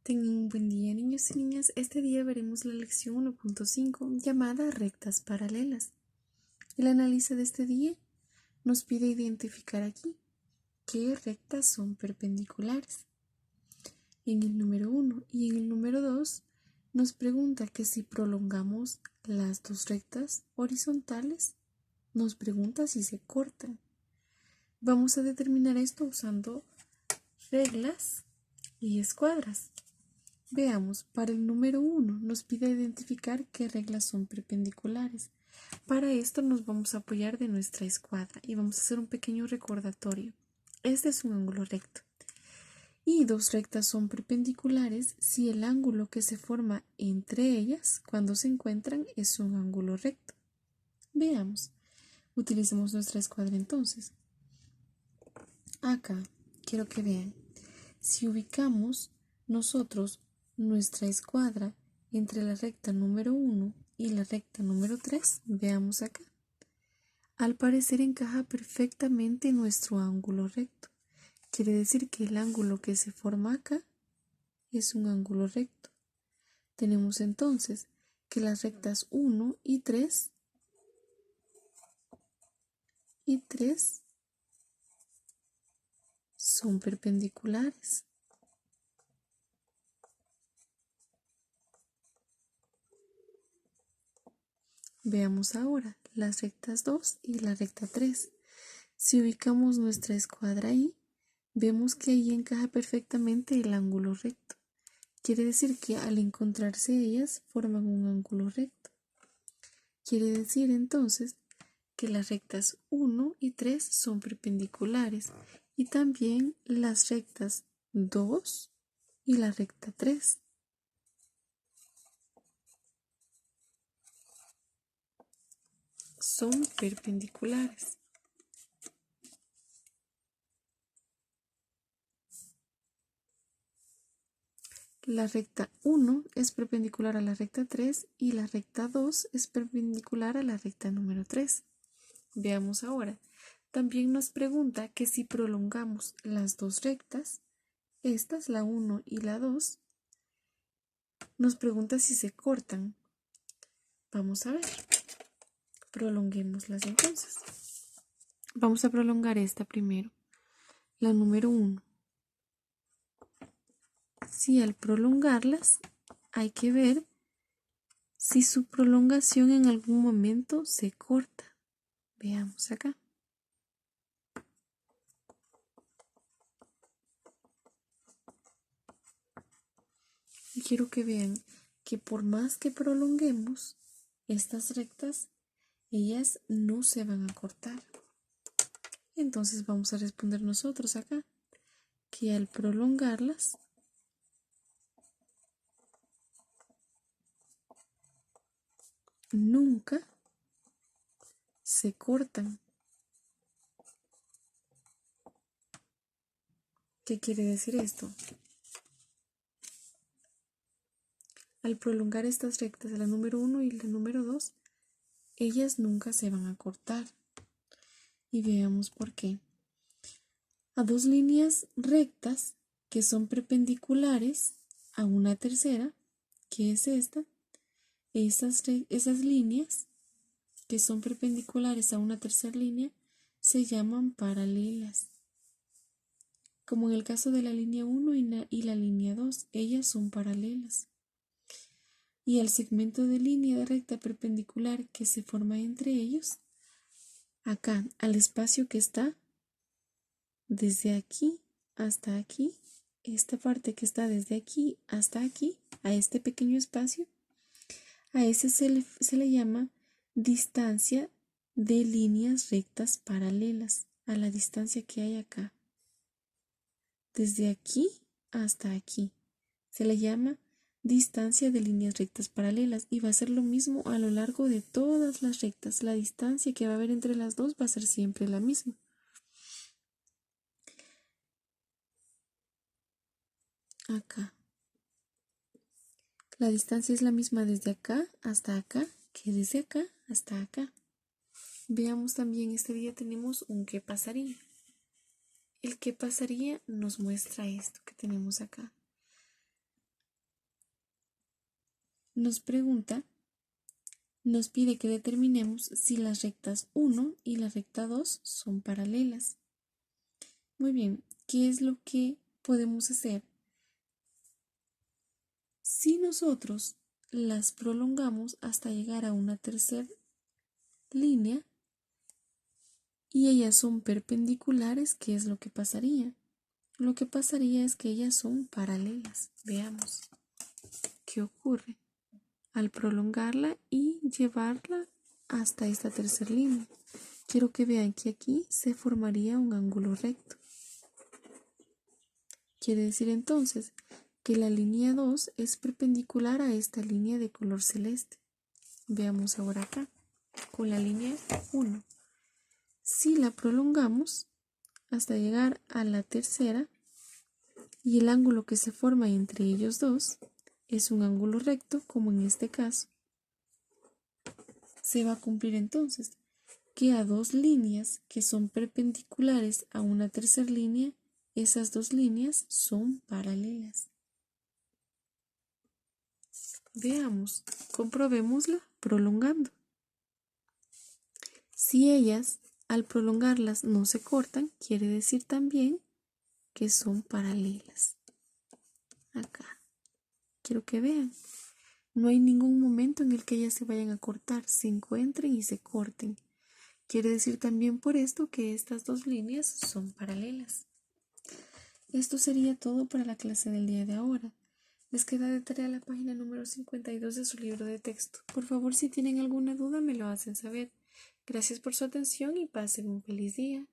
Tengan un buen día, niños y niñas. Este día veremos la lección 1.5 llamada rectas paralelas. El análisis de este día nos pide identificar aquí qué rectas son perpendiculares. En el número 1 y en el número 2 nos pregunta que si prolongamos las dos rectas horizontales, nos pregunta si se cortan. Vamos a determinar esto usando reglas y escuadras. Veamos, para el número 1 nos pide identificar qué reglas son perpendiculares. Para esto nos vamos a apoyar de nuestra escuadra y vamos a hacer un pequeño recordatorio. Este es un ángulo recto. Y dos rectas son perpendiculares si el ángulo que se forma entre ellas cuando se encuentran es un ángulo recto. Veamos. Utilicemos nuestra escuadra entonces. Acá, quiero que vean. Si ubicamos nosotros nuestra escuadra entre la recta número 1 y la recta número 3, veamos acá. Al parecer encaja perfectamente nuestro ángulo recto. Quiere decir que el ángulo que se forma acá es un ángulo recto. Tenemos entonces que las rectas 1 y 3 son perpendiculares. Veamos ahora las rectas 2 y la recta 3. Si ubicamos nuestra escuadra ahí, vemos que ahí encaja perfectamente el ángulo recto. Quiere decir que al encontrarse ellas forman un ángulo recto. Quiere decir entonces que las rectas 1 y 3 son perpendiculares y también las rectas 2 y la recta 3. Son perpendiculares. La recta 1 es perpendicular a la recta 3 y la recta 2 es perpendicular a la recta número 3. Veamos ahora. También nos pregunta que si prolongamos las dos rectas, estas, la 1 y la 2, nos pregunta si se cortan. Vamos a ver. Prolonguémoslas entonces. Vamos a prolongar esta primero, la número 1. Si al prolongarlas hay que ver si su prolongación en algún momento se corta. Veamos acá. Y quiero que vean que por más que prolonguemos estas rectas, ellas no se van a cortar. Entonces vamos a responder nosotros acá que al prolongarlas nunca se cortan. ¿Qué quiere decir esto? Al prolongar estas rectas, la número 1 y la número 2, ellas nunca se van a cortar. Y veamos por qué. A dos líneas rectas que son perpendiculares a una tercera, que es esta, esas líneas que son perpendiculares a una tercera línea se llaman paralelas. Como en el caso de la línea 1 y la línea 2, ellas son paralelas. Y el segmento de línea de recta perpendicular que se forma entre ellos, acá, al espacio que está desde aquí hasta aquí, esta parte que está desde aquí hasta aquí, a este pequeño espacio, a ese se le llama distancia de líneas rectas paralelas, a la distancia que hay acá. Desde aquí hasta aquí se le llama distancia de líneas rectas paralelas y va a ser lo mismo a lo largo de todas las rectas. La distancia que va a haber entre las dos va a ser siempre la misma. Acá. La distancia es la misma desde acá hasta acá que desde acá hasta acá. Veamos también, este día tenemos un qué pasaría. El qué pasaría nos muestra esto que tenemos acá. nos pregunta, nos pide que determinemos si las rectas 1 y la recta 2 son paralelas. Muy bien, ¿qué es lo que podemos hacer? Si nosotros las prolongamos hasta llegar a una tercera línea y ellas son perpendiculares, ¿qué es lo que pasaría? Lo que pasaría es que ellas son paralelas. Veamos qué ocurre al prolongarla y llevarla hasta esta tercera línea. Quiero que vean que aquí se formaría un ángulo recto. Quiere decir entonces que la línea 2 es perpendicular a esta línea de color celeste. Veamos ahora acá con la línea 1. Si la prolongamos hasta llegar a la tercera y el ángulo que se forma entre ellos dos es un ángulo recto, como en este caso, se va a cumplir entonces que a dos líneas que son perpendiculares a una tercera línea, esas dos líneas son paralelas. Veamos, comprobémosla prolongando. Si ellas al prolongarlas no se cortan, quiere decir también que son paralelas. Acá, quiero que vean. No hay ningún momento en el que ellas se vayan a cortar, se encuentren y se corten. Quiere decir también por esto que estas dos líneas son paralelas. Esto sería todo para la clase del día de ahora. Les queda de tarea la página número 52 de su libro de texto. Por favor, si tienen alguna duda, me lo hacen saber. Gracias por su atención y pasen un feliz día.